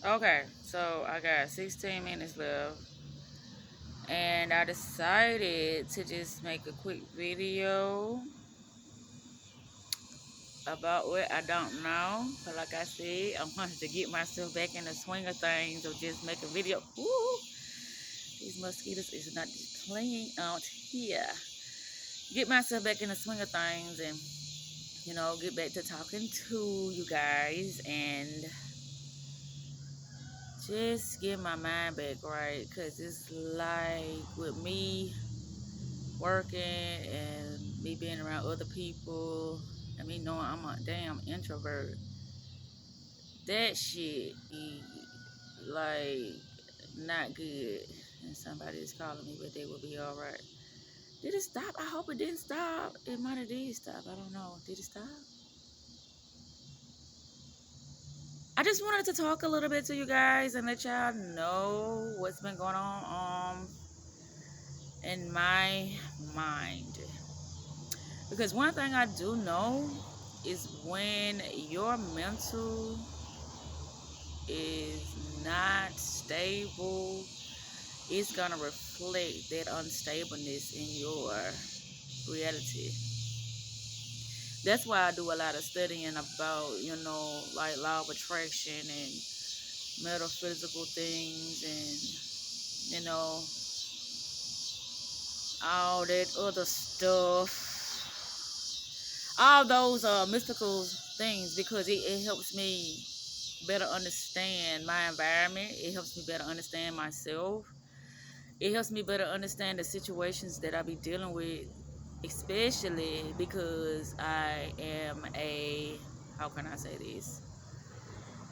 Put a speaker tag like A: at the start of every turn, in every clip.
A: Okay, so I got 16 minutes left, and I decided to just make a quick video about what I don't know. But like I said, I wanted to get myself back in the swing of things or just make a video. Woo! These mosquitoes is not just playing out here. Get myself back in the swing of things and, get back to talking to you guys and just get my mind back right. Because it's like with me working and me being around other people and me knowing I'm a damn introvert, that shit be like not good. And somebody is calling me, but they will be all right. Did it stop? I hope it didn't stop. It might have did stop. I don't know. Did it stop? I just wanted to talk a little bit to you guys and let y'all know what's been going on in my mind. Because one thing I do know is when your mental is not stable, it's gonna reflect that unstableness in your reality. That's why I do a lot of studying about, like law of attraction and metaphysical things and, all that other stuff. All those mystical things because it helps me better understand my environment. It helps me better understand myself. It helps me better understand the situations that I be dealing with, especially because I am how can I say this?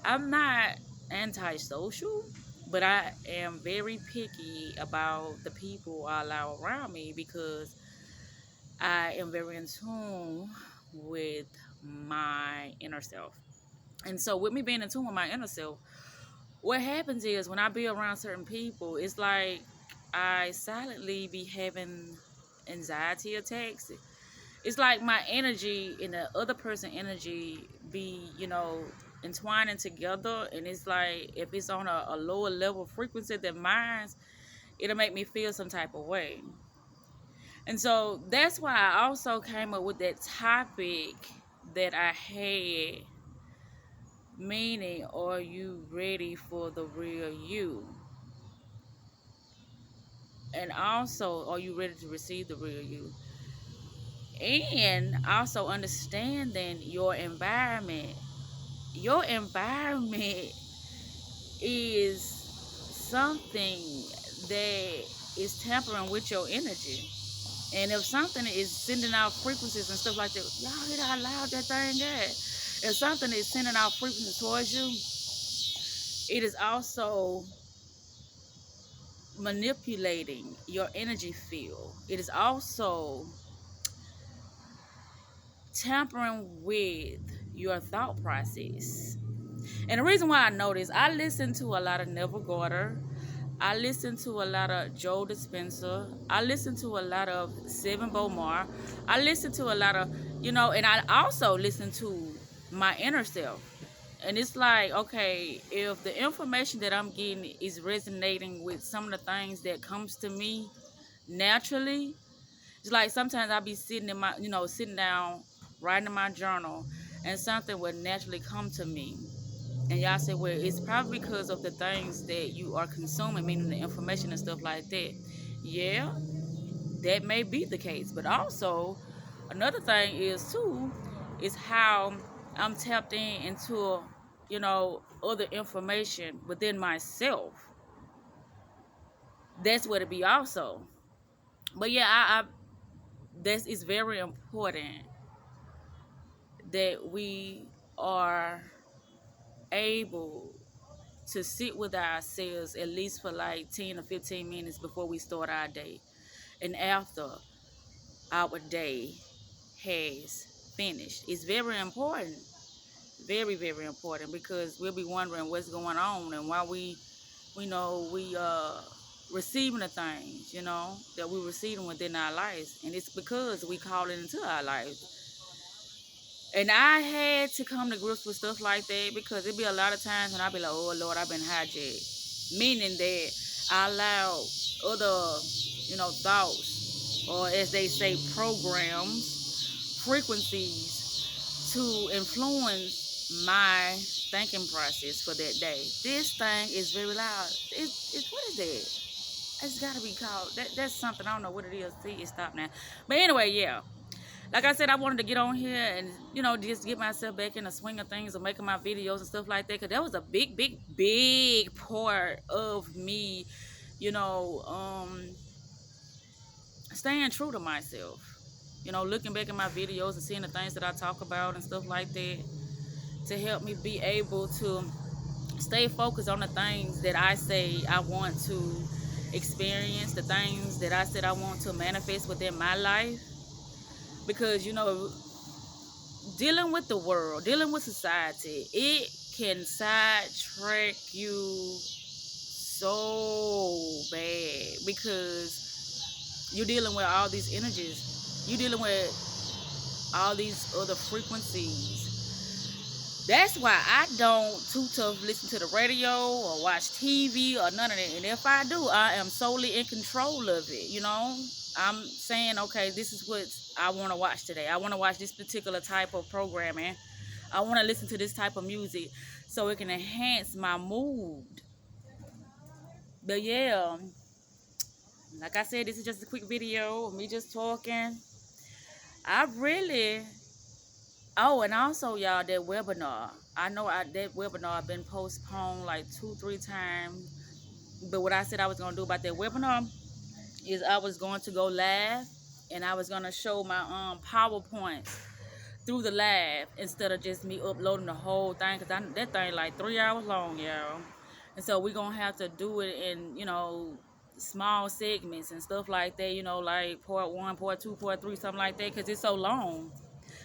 A: I'm not antisocial, but I am very picky about the people I allow around me because I am very in tune with my inner self. And so, with me being in tune with my inner self, what happens is when I be around certain people, it's like I silently be having anxiety attacks. It's like my energy and the other person energy be, entwining together. And it's like if it's on a lower level frequency than mine, it'll make me feel some type of way. And so that's why I also came up with that topic that I had, meaning, are you ready for the real you? And also, are you ready to receive the real you? And also understanding your environment. Your environment is something that is tampering with your energy. And if something is sending out frequencies and stuff like that, y'all hear how loud that thing is? If something is sending out frequencies towards you, it is also manipulating your energy field. It is also tampering with your thought process. And the reason why I know this, I listen to a lot of Neville Goddard. I listen to a lot of Joe Dispenza. I listen to a lot of Seven Bomar. I listen to a lot of, and I also listen to my inner self. And it's like, okay, if the information that I'm getting is resonating with some of the things that comes to me naturally, it's like sometimes I'll be sitting in my, sitting down, writing in my journal, and something will naturally come to me. And y'all say, well, it's probably because of the things that you are consuming, meaning the information and stuff like that. Yeah, that may be the case. But also, another thing is, too, is how I'm tapped into, other information within myself. That's what it be also. But yeah, that's it's very important that we are able to sit with ourselves at least for like 10 or 15 minutes before we start our day and after our day has finished. It's very important, very, very important, because we'll be wondering what's going on and why we receiving the things, that we're receiving within our lives. And it's because we call it into our lives. And I had to come to grips with stuff like that because it'd be a lot of times when I'd be like, oh Lord, I've been hijacked. Meaning that I allow other, thoughts, or as they say, programs, frequencies to influence my thinking process for that day. This thing is very loud. It's what is that? It's gotta be called that's something. I don't know what it is. See, it stopped now. But anyway, yeah. Like I said, I wanted to get on here and, just get myself back in the swing of things of making my videos and stuff like that. Because that was a big, big, big part of me, you know, um, staying true to myself. Looking back at my videos and seeing the things that I talk about and stuff like that to help me be able to stay focused on the things that I say I want to experience, the things that I said I want to manifest within my life. Because, dealing with the world, dealing with society, it can sidetrack you so bad because you're dealing with all these energies. You're dealing with all these other frequencies. That's why I don't too tough listen to the radio or watch TV or none of that. And if I do, I am solely in control of it, I'm saying, okay, this is what I want to watch today. I want to watch this particular type of programming. I want to listen to this type of music so it can enhance my mood. But yeah, like I said, this is just a quick video of me just talking. I really... Oh, and also, y'all, that webinar. I know that webinar been postponed like 2-3 times. But what I said I was going to do about that webinar is I was going to go live and I was going to show my PowerPoint through the live instead of just me uploading the whole thing, because that thing like 3 hours long, y'all. And so we're going to have to do it in, small segments and stuff like that, like part 1, part 2, part 3, something like that, because it's so long.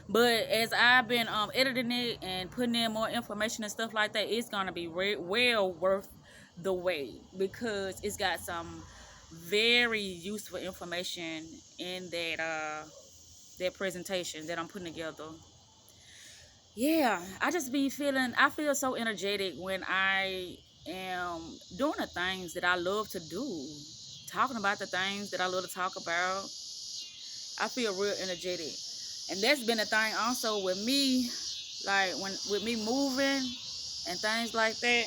A: But as I've been editing it and putting in more information and stuff like that, it's going to be well worth the wait, because it's got some very useful information in that presentation that I'm putting together. Yeah, I feel so energetic when I am doing the things that I love to do, talking about the things that I love to talk about. I feel real energetic. And that's been a thing also with me, like with me moving and things like that.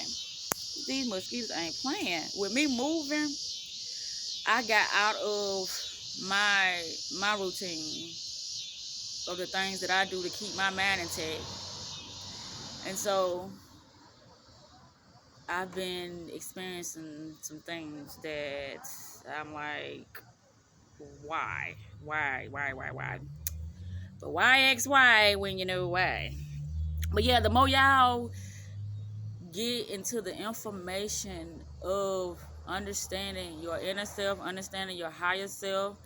A: These mosquitoes ain't playing. With me moving, I got out of my routine of the things that I do to keep my mind intact. And so I've been experiencing some things that I'm like, why? But why ask why when you know why? But yeah, the more y'all get into the information of understanding your inner self, understanding your higher self,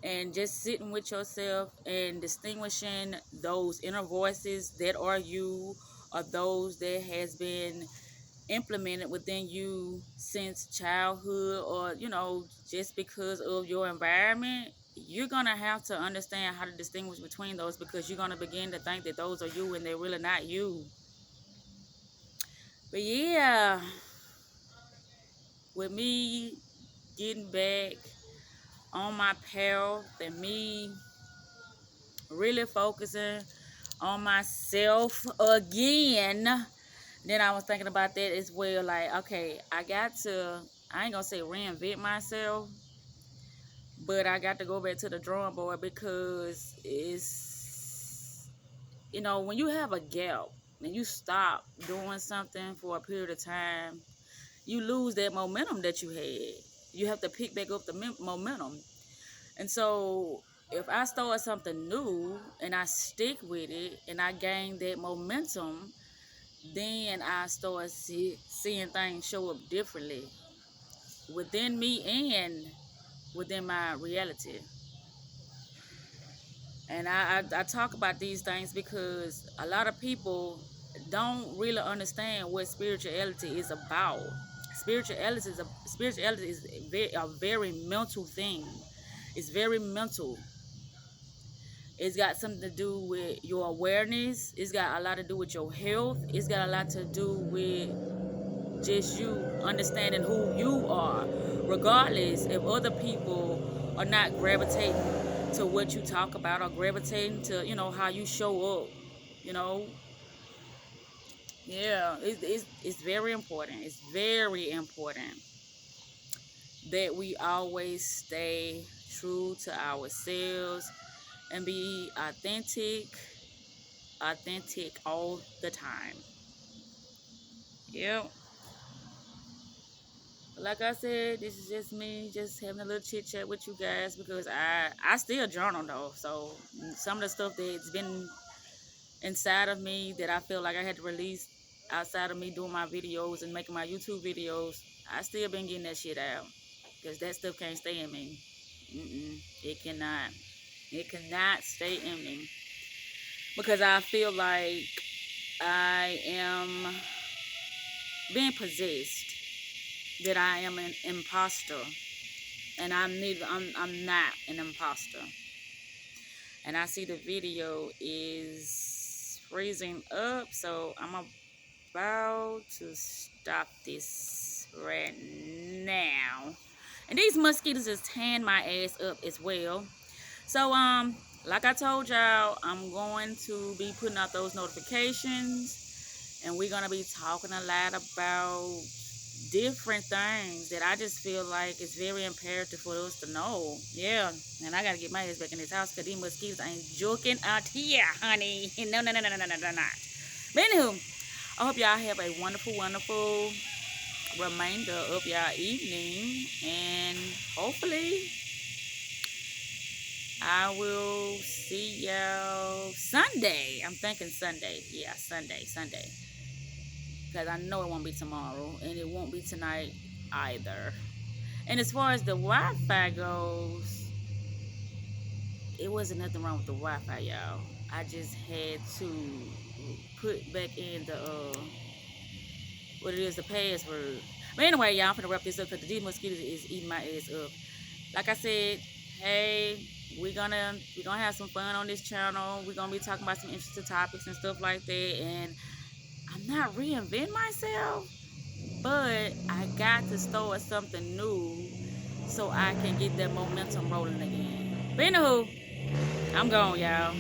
A: and just sitting with yourself and distinguishing those inner voices that are you, or those that has been implemented within you since childhood, or just because of your environment, you're gonna have to understand how to distinguish between those, because you're gonna begin to think that those are you and they're really not you. But yeah, with me getting back on my path and me really focusing on myself again, then I was thinking about that as well. Like, okay, I ain't gonna say reinvent myself, but I got to go back to the drawing board, because it's, when you have a gap and you stop doing something for a period of time, you lose that momentum that you had. You have to pick back up the momentum. And so if I start something new and I stick with it and I gain that momentum, then I start seeing things show up differently within me and within my reality. And I talk about these things because a lot of people don't really understand what spirituality is about. Spirituality is a very mental thing. It's very mental. It's got something to do with your awareness. It's got a lot to do with your health. It's got a lot to do with just you understanding who you are, regardless if other people are not gravitating to what you talk about or gravitating to, how you show up, you know. Yeah, it's very important. It's very important that we always stay true to ourselves and be authentic all the time. Yep. Like I said, this is just me just having a little chit chat with you guys because I still journal though. So some of the stuff that's been inside of me that I feel like I had to release outside of me doing my videos and making my YouTube videos, I still been getting that shit out because that stuff can't stay in me. It cannot. It cannot stay in me because I feel like I am being possessed. That I am an imposter, and I'm not an imposter. And I see the video is freezing up, so I'm about to stop this right now. And these mosquitoes just tan my ass up as well. So like I told y'all, I'm going to be putting out those notifications, and we're gonna be talking a lot about different things that I just feel like it's very imperative for us to know. Yeah, and I gotta get my ass back in this house because these mosquitoes ain't joking out here, honey. No, no, no, no, no, no, no, no, not. But anywho, I hope y'all have a wonderful, wonderful remainder of y'all evening, and hopefully I will see y'all Sunday. I'm thinking Sunday. Yeah, Sunday. Because I know it won't be tomorrow, and it won't be tonight either. And as far as the Wi-Fi goes, it wasn't nothing wrong with the Wi-Fi, y'all. I just had to put back in the what it is, the password. But anyway, y'all, I'm finna wrap this up because these mosquitoes is eating my ass up. Like I said, hey, we're gonna have some fun on this channel. We're gonna be talking about some interesting topics and stuff like that. And I'm not reinventing myself, but I got to start something new so I can get that momentum rolling again. But anywho, I'm gone, y'all.